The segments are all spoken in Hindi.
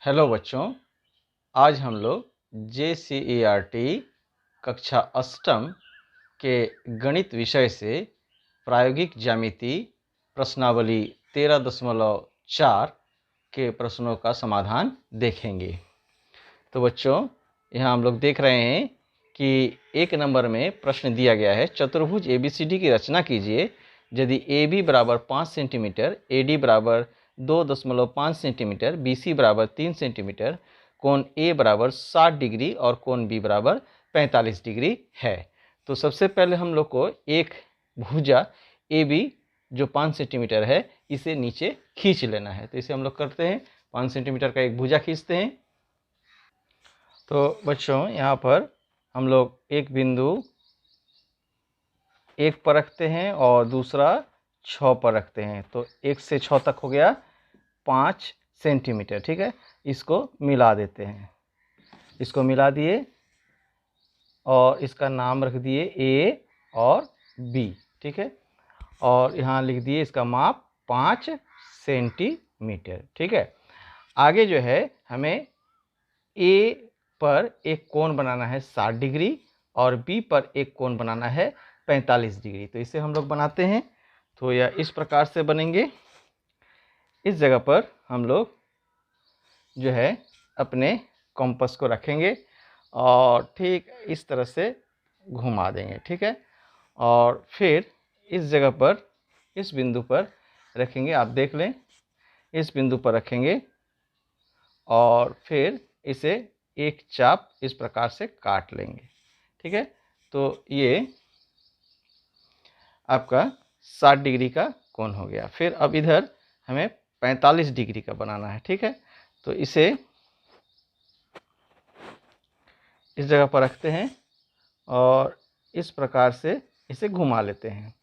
हेलो बच्चों, आज हम लोग JCERT कक्षा अष्टम के गणित विषय से प्रायोगिक ज्यामिति प्रश्नावली 13.4 के प्रश्नों का समाधान देखेंगे। तो बच्चों, यहाँ हम लोग देख रहे हैं कि एक नंबर में प्रश्न दिया गया है, चतुर्भुज ABCD की रचना कीजिए यदि AB बराबर 5 सेंटीमीटर, AD बराबर 2.5 सेंटीमीटर, BC बराबर 3 सेंटीमीटर, कोण A बराबर 60 डिग्री और कोण B बराबर 45 डिग्री है। तो सबसे पहले हम लोग को एक भुजा AB जो 5 सेंटीमीटर है इसे नीचे खींच लेना है। तो इसे हम लोग करते हैं, 5 सेंटीमीटर का एक भुजा खींचते हैं। तो बच्चों, यहाँ पर हम लोग एक बिंदु 1 पर रखते हैं और दूसरा 6 पर रखते हैं। तो 1 से 6 तक हो गया 5 सेंटीमीटर। ठीक है, इसको मिला देते हैं। इसको मिला दिए और इसका नाम रख दिए A और B। ठीक है, और यहाँ लिख दिए इसका माप 5 सेंटीमीटर। ठीक है, आगे जो है हमें A पर एक कोण बनाना है 60 डिग्री और B पर एक कोण बनाना है 45 डिग्री। तो इसे हम लोग बनाते हैं। तो यह इस प्रकार से बनेंगे। इस जगह पर हम लोग जो है अपने कंपास को रखेंगे और ठीक इस तरह से घुमा देंगे। ठीक है, और फिर इस जगह पर इस बिंदु पर रखेंगे। आप देख लें, इस बिंदु पर रखेंगे और फिर इसे एक चाप इस प्रकार से काट लेंगे। ठीक है, तो ये आपका 60 डिग्री का कोण हो गया। फिर अब इधर हमें 45 डिग्री का बनाना है। ठीक है, तो इसे इस जगह पर रखते हैं और इस प्रकार से इसे घुमा लेते हैं।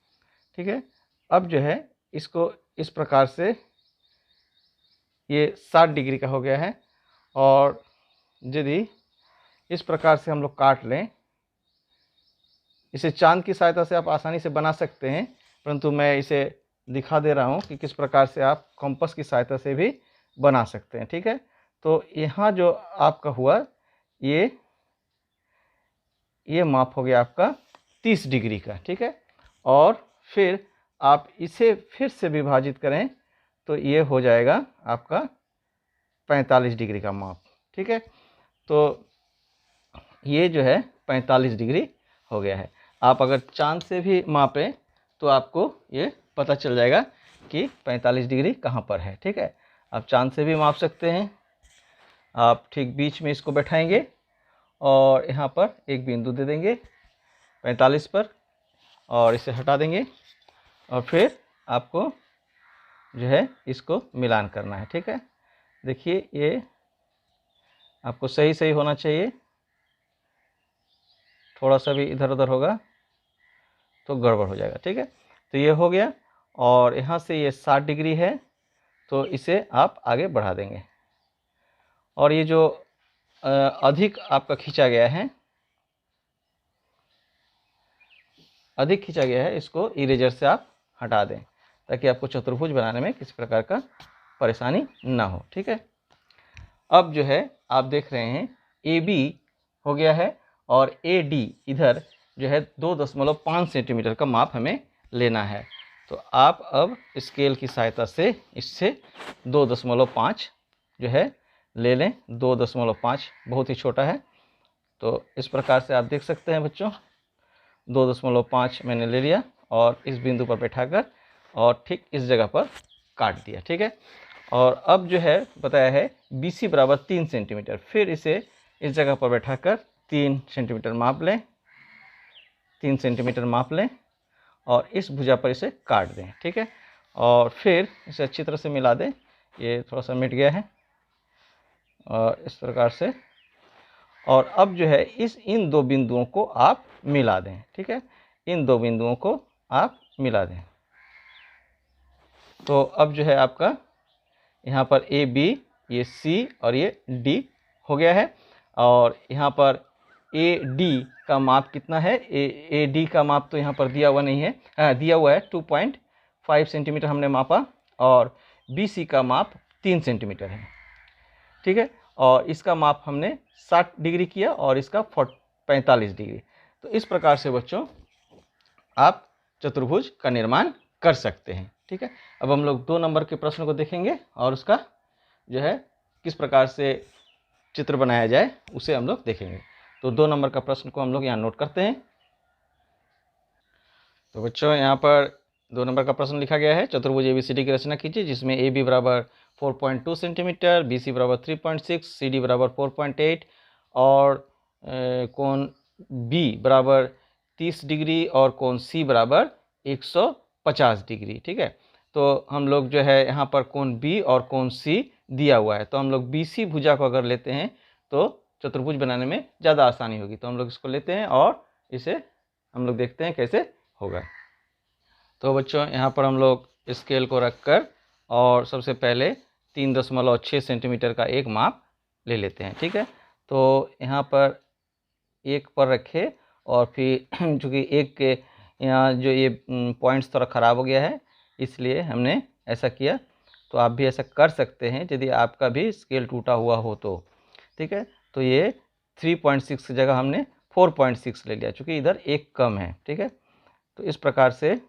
ठीक है, अब जो है इसको इस प्रकार से ये 60 डिग्री का हो गया है और यदि इस प्रकार से हम लोग काट लें, इसे चांद की सहायता से आप आसानी से बना सकते हैं, परंतु मैं इसे दिखा दे रहा हूं कि किस प्रकार से आप कंपास की सहायता से भी बना सकते हैं। ठीक है, तो यहाँ जो आपका हुआ ये माप हो गया आपका 30 डिग्री का। ठीक है, और फिर आप इसे फिर से विभाजित करें तो ये हो जाएगा आपका 45 डिग्री का माप। ठीक है, तो ये जो है 45 डिग्री हो गया है। आप अगर चांद से भी मापें तो आपको ये पता चल जाएगा कि 45 डिग्री कहाँ पर है। ठीक है, आप चांद से भी माप सकते हैं। आप ठीक बीच में इसको बैठाएंगे और यहाँ पर एक बिंदु दे देंगे 45 पर और इसे हटा देंगे और फिर आपको जो है इसको मिलान करना है। ठीक है, देखिए ये आपको सही सही होना चाहिए। थोड़ा सा भी इधर उधर होगा तो गड़बड़ हो जाएगा। ठीक है, तो ये हो गया और यहाँ से ये 60 डिग्री है तो इसे आप आगे बढ़ा देंगे और ये जो अधिक आपका खींचा गया है, अधिक खींचा गया है, इसको इरेजर से आप हटा दें ताकि आपको चतुर्भुज बनाने में किसी प्रकार का परेशानी ना हो। ठीक है, अब जो है आप देख रहे हैं AB हो गया है और AD इधर जो है 2.5 सेंटीमीटर का माप हमें लेना है। तो आप अब स्केल की सहायता से इससे 2.5 जो है ले लें। 2.5 बहुत ही छोटा है, तो इस प्रकार से आप देख सकते हैं बच्चों। 2.5 मैंने ले लिया और इस बिंदु पर बैठाकर और ठीक इस जगह पर काट दिया। ठीक है, और अब जो है बताया है BC बराबर 3 सेंटीमीटर। फिर इसे इस जगह पर बैठाकर 3 सेंटीमीटर माप लें, 3 सेंटीमीटर माप लें और इस भुजा पर इसे काट दें। ठीक है, और फिर इसे अच्छी तरह से मिला दें। ये थोड़ा सा मिट गया है और इस प्रकार से, और अब जो है इन दो बिंदुओं को आप मिला दें। ठीक है, इन दो बिंदुओं को आप मिला दें। तो अब जो है आपका यहाँ पर AB, ये C और ये D हो गया है और यहाँ पर AD का माप कितना है? AD का माप तो यहाँ पर दिया हुआ नहीं है, दिया हुआ है 2.5 सेंटीमीटर हमने मापा और BC का माप 3 सेंटीमीटर है। ठीक है। और इसका माप हमने 60 डिग्री किया और इसका 45 डिग्री। तो इस प्रकार से बच्चों आप चतुर्भुज का निर्माण कर सकते हैं, ठीक है। अब हम लोग 2 नंबर के प्रश्न को देखेंगे और उसका जो है किस प्रकार से चित्र बनाया जाए उसे हम लोग देखेंगे। तो 2 नंबर का प्रश्न को हम लोग यहाँ नोट करते हैं। तो बच्चों यहाँ पर 2 नंबर का प्रश्न लिखा गया है, चतुर्भुज ABCD की रचना कीजिए जिसमें AB बराबर 4.2 सेंटीमीटर, BC बराबर 3.6, CD बराबर 4.8 और कोण B बराबर 30 डिग्री और कोण C बराबर 150 डिग्री, ठीक है। तो हम लोग जो है यहाँ पर कोण B और कोण C दिया हुआ है, तो हम लोग BC भुजा को अगर लेते हैं तो चतुर्भुज बनाने में ज़्यादा आसानी होगी। तो हम लोग इसको लेते हैं और इसे हम लोग देखते हैं कैसे होगा। तो बच्चों यहाँ पर हम लोग स्केल को रखकर और सबसे पहले 3.6 सेंटीमीटर का एक माप ले लेते हैं, ठीक है। तो यहाँ पर 1 पर रखे और फिर चूँकि 1 के यहाँ जो ये पॉइंट्स थोड़ा ख़राब हो गया है इसलिए हमने ऐसा किया। तो आप भी ऐसा कर सकते हैं यदि आपका भी स्केल टूटा हुआ हो तो, ठीक है। तो ये 3.6 की जगह हमने 4.6 ले लिया चूँकि इधर 1 कम है, ठीक है। तो इस प्रकार से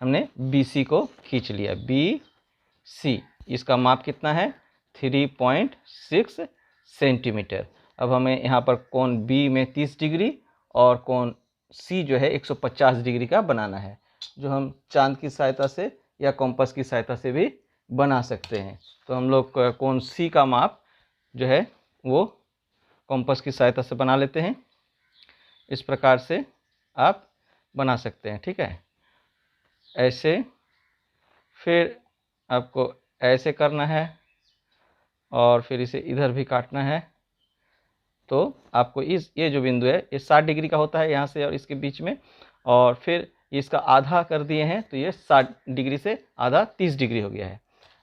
हमने BC को खींच लिया। BC इसका माप कितना है 3.6 सेंटीमीटर। अब हमें यहाँ पर कोण B में 30 डिग्री और कोण C जो है 150 डिग्री का बनाना है, जो हम चांद की सहायता से या कॉम्पस की सहायता से भी बना सकते हैं। तो हम लोग कोण C का माप जो है वो कॉम्पस की सहायता से बना लेते हैं। इस प्रकार से आप बना सकते हैं, ठीक है। ऐसे फिर आपको ऐसे करना है और फिर इसे इधर भी काटना है। तो आपको ये जो बिंदु है ये 60 डिग्री का होता है यहाँ से और इसके बीच में, और फिर इसका आधा कर दिए हैं तो ये 60 डिग्री से आधा 30 डिग्री हो गया है।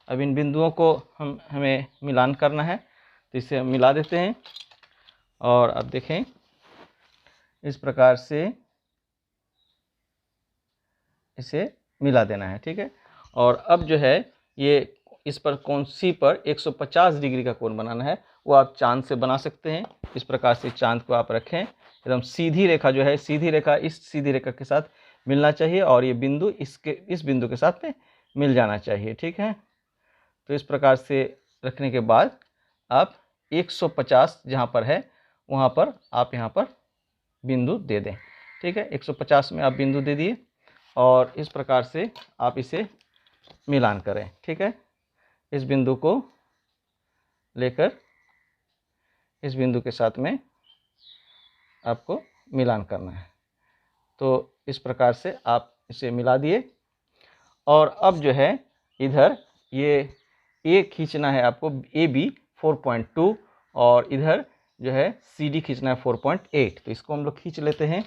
अब इन बिंदुओं को हमें मिलान करना है, तो इसे हम मिला देते हैं और अब देखें इस प्रकार से इसे मिला देना है, ठीक है। और अब जो है ये इस पर कोण C पर 150 डिग्री का कोण बनाना है, वो आप चांद से बना सकते हैं। इस प्रकार से चांद को आप रखें, एकदम सीधी रेखा जो है, सीधी रेखा इस सीधी रेखा के साथ मिलना चाहिए और ये बिंदु इस बिंदु के साथ में मिल जाना चाहिए, ठीक है। तो इस प्रकार से रखने के बाद आप 150 जहाँ पर है वहाँ पर आप यहाँ पर बिंदु दे दें, ठीक है। 150 में आप बिंदु दे दिए और इस प्रकार से आप इसे मिलान करें, ठीक है। इस बिंदु को लेकर इस बिंदु के साथ में आपको मिलान करना है। तो इस प्रकार से आप इसे मिला दिए और अब जो है इधर ये खींचना है आपको AB 4.2 और इधर जो है CD खींचना है 4.8। तो इसको हम लोग खींच लेते हैं।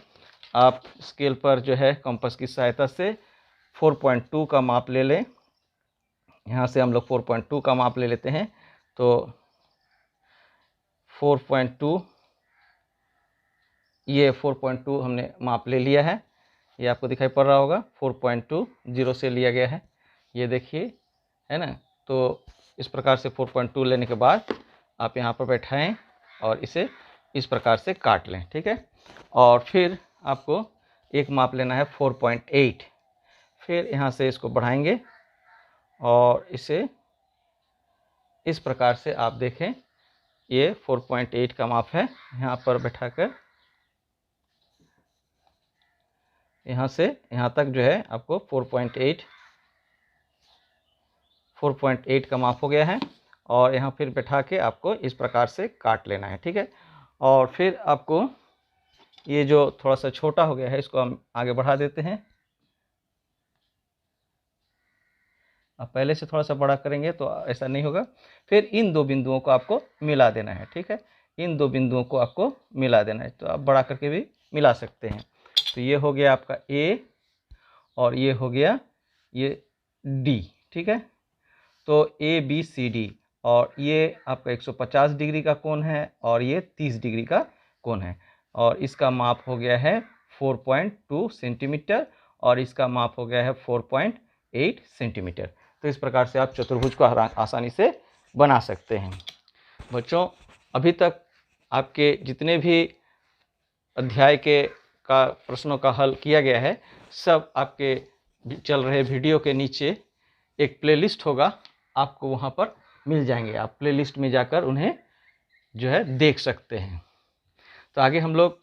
आप स्केल पर जो है कंपास की सहायता से 4.2 का माप ले लें। यहाँ से हम लोग 4.2 का माप ले लेते हैं। तो 4.2 ये 4.2 हमने माप ले लिया है, ये आपको दिखाई पड़ रहा होगा। 4.2 0 से लिया गया है, ये देखिए, है ना। तो इस प्रकार से 4.2 लेने के बाद आप यहाँ पर बैठाएं और इसे इस प्रकार से काट लें, ठीक है। और फिर आपको एक माप लेना है 4.8। फिर यहाँ से इसको बढ़ाएंगे और इसे इस प्रकार से आप देखें, ये 4.8 का माप है। यहाँ पर बैठाकर यहाँ से यहाँ तक जो है आपको 4.8 का माप हो गया है और यहाँ फिर बैठा के आपको इस प्रकार से काट लेना है, ठीक है। और फिर आपको ये जो थोड़ा सा छोटा हो गया है इसको हम आगे बढ़ा देते हैं। अब पहले से थोड़ा सा बड़ा करेंगे तो ऐसा नहीं होगा। फिर इन 2 बिंदुओं को आपको मिला देना है, ठीक है। इन 2 बिंदुओं को आपको मिला देना है, तो आप बड़ा करके भी मिला सकते हैं। तो ये हो गया आपका A और ये हो गया ये D, ठीक है। तो ABCD और ये आपका 150 डिग्री का कोण है और ये 30 डिग्री का कोण है और इसका माप हो गया है 4.2 सेंटीमीटर और इसका माप हो गया है 4.8 सेंटीमीटर। तो इस प्रकार से आप चतुर्भुज को आसानी से बना सकते हैं। बच्चों अभी तक आपके जितने भी अध्याय के का प्रश्नों का हल किया गया है, सब आपके चल रहे वीडियो के नीचे एक प्लेलिस्ट होगा, आपको वहाँ पर मिल जाएंगे। आप प्लेलिस्ट में जाकर उन्हें जो है देख सकते हैं। तो आगे हम लोग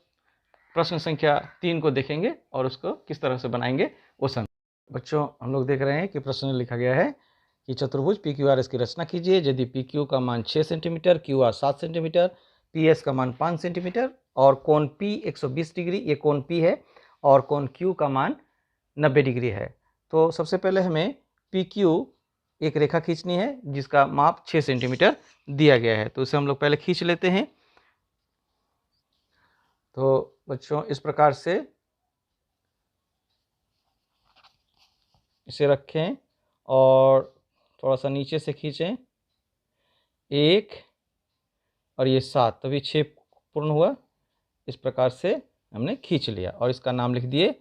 प्रश्न संख्या 3 को देखेंगे और उसको किस तरह से बनाएंगे वो समझ। बच्चों हम लोग देख रहे हैं कि प्रश्न में लिखा गया है कि चतुर्भुज पी क्यू आर एस की रचना कीजिए यदि पी क्यू का मान 6 centimetre, Q R 7 centimetre, P S का मान 5 सेंटीमीटर और कोण पी 120 डिग्री, ये कोण पी है, और कोण क्यू का मान 90 डिग्री है। तो सबसे पहले हमें पी क्यू एक रेखा खींचनी है जिसका माप 6 सेंटीमीटर दिया गया है। तो इसे हम लोग पहले खींच लेते हैं। तो बच्चों इस प्रकार से इसे रखें और थोड़ा सा नीचे से खींचें, 1 और ये 7, तभी 6 पूर्ण हुआ। इस प्रकार से हमने खींच लिया और इसका नाम लिख दिए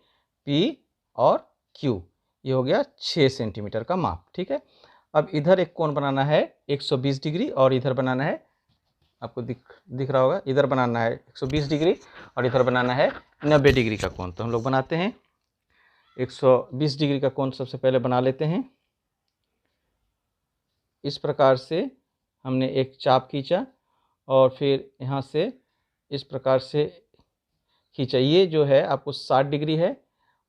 P और Q। ये हो गया 6 सेंटीमीटर का माप, ठीक है। अब इधर एक कोण बनाना है 120 डिग्री और इधर बनाना है, आपको दिख रहा होगा, इधर बनाना है 120 डिग्री और इधर बनाना है 90 डिग्री का कोण। तो हम लोग बनाते हैं। 120 डिग्री का कोण सबसे पहले बना लेते हैं। इस प्रकार से हमने एक चाप खींचा और फिर यहाँ से इस प्रकार से खींचा। ये जो है आपको 60 डिग्री है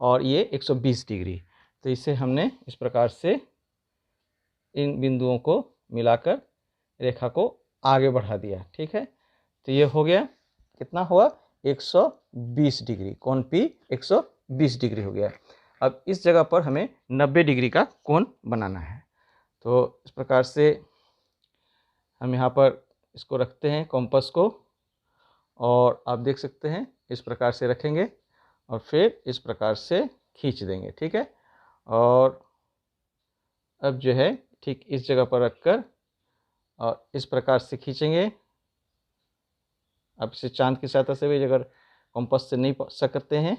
और ये 120 डिग्री। तो इसे हमने इस प्रकार से इन बिंदुओं को मिलाकर रेखा को आगे बढ़ा दिया, ठीक है। तो ये हो गया, कितना हुआ, 120 डिग्री, कोण P 120 डिग्री हो गया। अब इस जगह पर हमें 90 डिग्री का कोण बनाना है। तो इस प्रकार से हम यहाँ पर इसको रखते हैं कॉम्पस को, और आप देख सकते हैं इस प्रकार से रखेंगे और फिर इस प्रकार से खींच देंगे, ठीक है। और अब जो है ठीक इस जगह पर रखकर और इस प्रकार से खींचेंगे। आप इसे चांद की सहायता से भी, अगर कॉम्पस से नहीं सकते हैं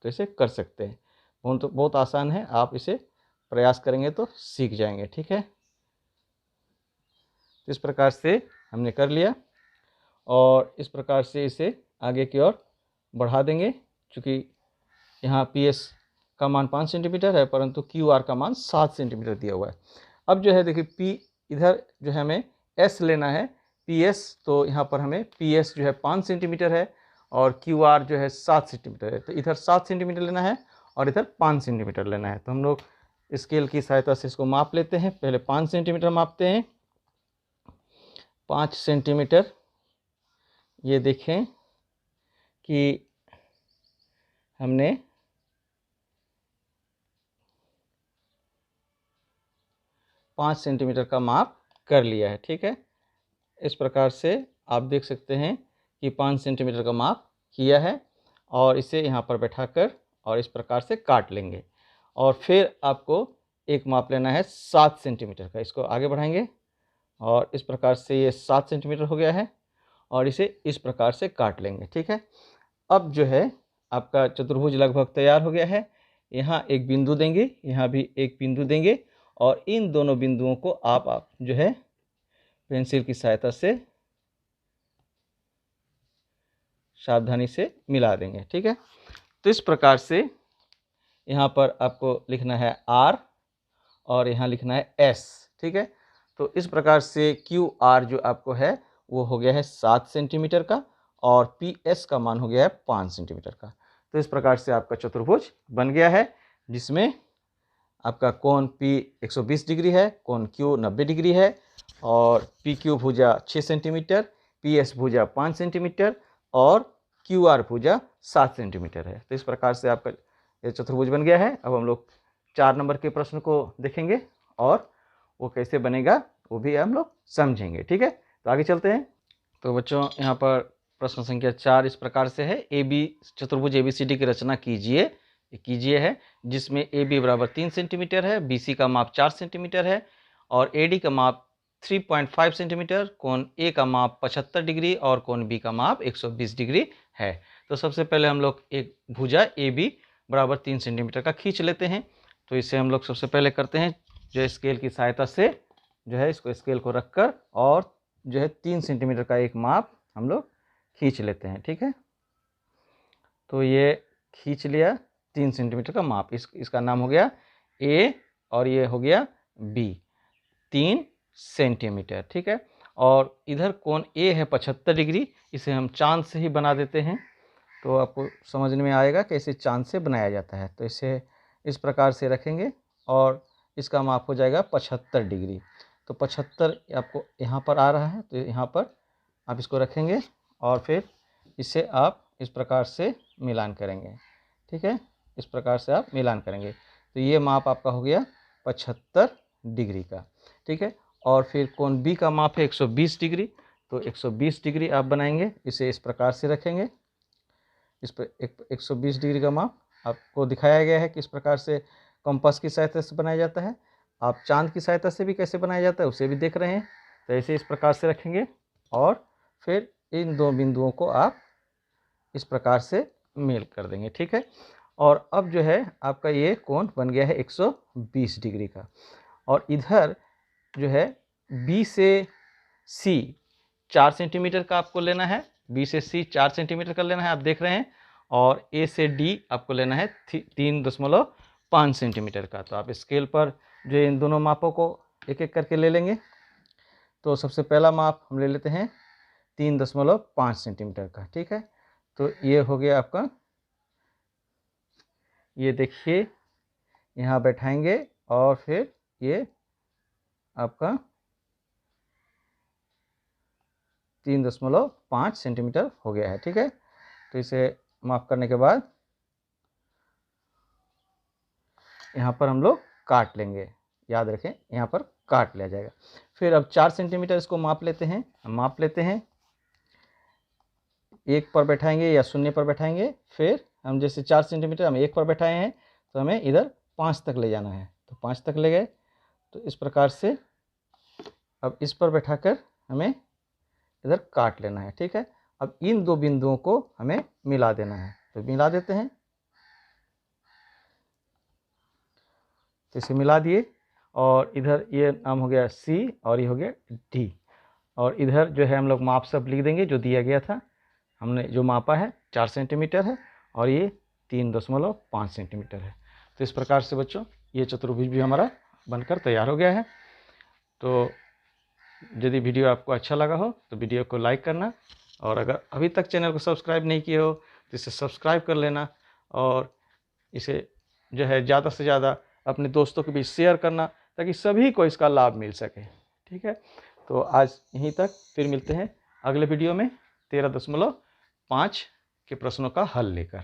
तो इसे कर सकते हैं। बहुत आसान है, आप इसे प्रयास करेंगे तो सीख जाएंगे, ठीक है। इस प्रकार से हमने कर लिया और इस प्रकार से इसे आगे की ओर बढ़ा देंगे। चूँकि यहाँ पी एस का मान 5 सेंटीमीटर है परंतु क्यू आर का मान 7 सेंटीमीटर दिया हुआ है। अब जो है देखिए पी, इधर जो है हमें एस लेना है, पी एस, तो यहाँ पर हमें पी एस जो है 5 सेंटीमीटर है और क्यू आर जो है 7 सेंटीमीटर है। तो इधर 7 सेंटीमीटर लेना है और इधर 5 सेंटीमीटर लेना है। तो हम लोग स्केल की सहायता से इसको माप लेते हैं। पहले 5 सेंटीमीटर मापते हैं। 5 सेंटीमीटर, ये देखें कि हमने 5 सेंटीमीटर का माप कर लिया है, ठीक है। इस प्रकार से आप देख सकते हैं कि 5 सेंटीमीटर का माप किया है और इसे यहाँ पर बैठाकर और इस प्रकार से काट लेंगे। और फिर आपको एक माप लेना है 7 सेंटीमीटर का। इसको आगे बढ़ाएंगे और इस प्रकार से ये 7 सेंटीमीटर हो गया है और इसे इस प्रकार से काट लेंगे, ठीक है। अब जो है आपका चतुर्भुज लगभग तैयार हो गया है। यहाँ एक बिंदु देंगे, यहाँ भी एक बिंदु देंगे और इन दोनों बिंदुओं को आप जो है पेंसिल की सहायता से सावधानी से मिला देंगे, ठीक है। तो इस प्रकार से यहाँ पर आपको लिखना है R और यहाँ लिखना है S, ठीक है। तो इस प्रकार से QR जो आपको है वो हो गया है 7 सेंटीमीटर का और PS का मान हो गया है 5 सेंटीमीटर का। तो इस प्रकार से आपका चतुर्भुज बन गया है जिसमें आपका कोण P 120 डिग्री है, कोण Q 90 डिग्री है और PQ भुजा 6 सेंटीमीटर, PS भुजा 5 सेंटीमीटर और QR भुजा 7 सेंटीमीटर है। तो इस प्रकार से आपका ये चतुर्भुज बन गया है। अब हम लोग 4 नंबर के प्रश्न को देखेंगे और वो कैसे बनेगा वो भी हम लोग समझेंगे, ठीक है। तो आगे चलते हैं। तो बच्चों यहाँ पर प्रश्न संख्या 4 इस प्रकार से है, चतुर्भुज ABCD की रचना कीजिए है जिसमें AB बराबर 3 सेंटीमीटर है, BC का माप 4 सेंटीमीटर है और AD का माप 3.5 सेंटीमीटर, कोण A का माप 75 डिग्री और कोण B का माप 120 डिग्री है। तो सबसे पहले हम लोग एक भुजा AB बराबर 3 सेंटीमीटर का खींच लेते हैं। तो इसे हम लोग सबसे पहले करते हैं जो स्केल की सहायता से जो है इसको स्केल को रखकर और जो है 3 सेंटीमीटर का एक माप हम लोग खींच लेते हैं। ठीक है, तो ये खींच लिया 3 सेंटीमीटर का माप, इसका नाम हो गया ए और ये हो गया बी, 3 सेंटीमीटर। ठीक है, और इधर कोण ए है 75 डिग्री, इसे हम चांद से ही बना देते हैं, तो आपको समझने में आएगा कि इसे चांद से बनाया जाता है। तो इसे इस प्रकार से रखेंगे और इसका माप हो जाएगा 75 डिग्री। तो 75 आपको यहाँ पर आ रहा है, तो यहाँ पर आप इसको रखेंगे और फिर इसे आप इस प्रकार से मिलान करेंगे। ठीक है, इस प्रकार से आप मिलान करेंगे, तो ये माप आपका हो गया 75 डिग्री का। ठीक है, और फिर कोण बी का माप है 120 डिग्री, तो 120 डिग्री आप बनाएंगे, इसे इस प्रकार से रखेंगे। इस पर 120 डिग्री का माप आपको दिखाया गया है कि इस प्रकार से कंपास की सहायता से बनाया जाता है। आप चांद की सहायता से भी कैसे बनाया जाता है उसे भी देख रहे हैं, तो ऐसे इस प्रकार से रखेंगे और फिर इन दो बिंदुओं को आप इस प्रकार से मेल कर देंगे। ठीक है, और अब जो है आपका ये कोण बन गया है 120 डिग्री का, और इधर जो है बी से सी 4 सेंटीमीटर का आपको लेना है, बी से सी 4 सेंटीमीटर का लेना है, आप देख रहे हैं, और ए से डी आपको लेना है 3.5 सेंटीमीटर का। तो आप स्केल पर जो इन दोनों मापों को एक एक करके ले लेंगे। तो सबसे पहला माप हम ले लेते हैं 3.5 सेंटीमीटर का। ठीक है, तो ये हो गया आपका, ये देखिए यहाँ बैठाएंगे और फिर ये आपका 3.5 सेंटीमीटर हो गया है। ठीक है, तो इसे माफ करने के बाद यहाँ पर हम लोग काट लेंगे, याद रखें यहाँ पर काट लिया जाएगा। फिर अब 4 सेंटीमीटर इसको माप लेते हैं, हम माप लेते हैं, 1 पर बैठाएंगे या 0 पर बैठाएंगे। फिर हम जैसे 4 सेंटीमीटर हम 1 पर बैठाए हैं, तो हमें इधर 5 तक ले जाना है, तो 5 तक ले गए। तो इस प्रकार से अब इस पर बैठाकर हमें इधर काट लेना है। ठीक है, अब इन दो बिंदुओं को हमें मिला देना है, तो मिला देते हैं। तो इसे मिला दिए, और इधर ये नाम हो गया सी और ये हो गया डी, और इधर जो है हम लोग माप सब लिख देंगे जो दिया गया था, हमने जो मापा है 4 सेंटीमीटर है और ये 3.5 सेंटीमीटर है। तो इस प्रकार से बच्चों ये चतुर्भुज भी हमारा बनकर तैयार हो गया है। तो यदि वीडियो आपको अच्छा लगा हो तो वीडियो को लाइक करना, और अगर अभी तक चैनल को सब्सक्राइब नहीं किए हो तो इसे सब्सक्राइब कर लेना, और इसे जो है ज़्यादा से ज़्यादा अपने दोस्तों के बीच शेयर करना, ताकि सभी को इसका लाभ मिल सके। ठीक है, तो आज यहीं तक, फिर मिलते हैं अगले वीडियो में 13.5 के प्रश्नों का हल लेकर।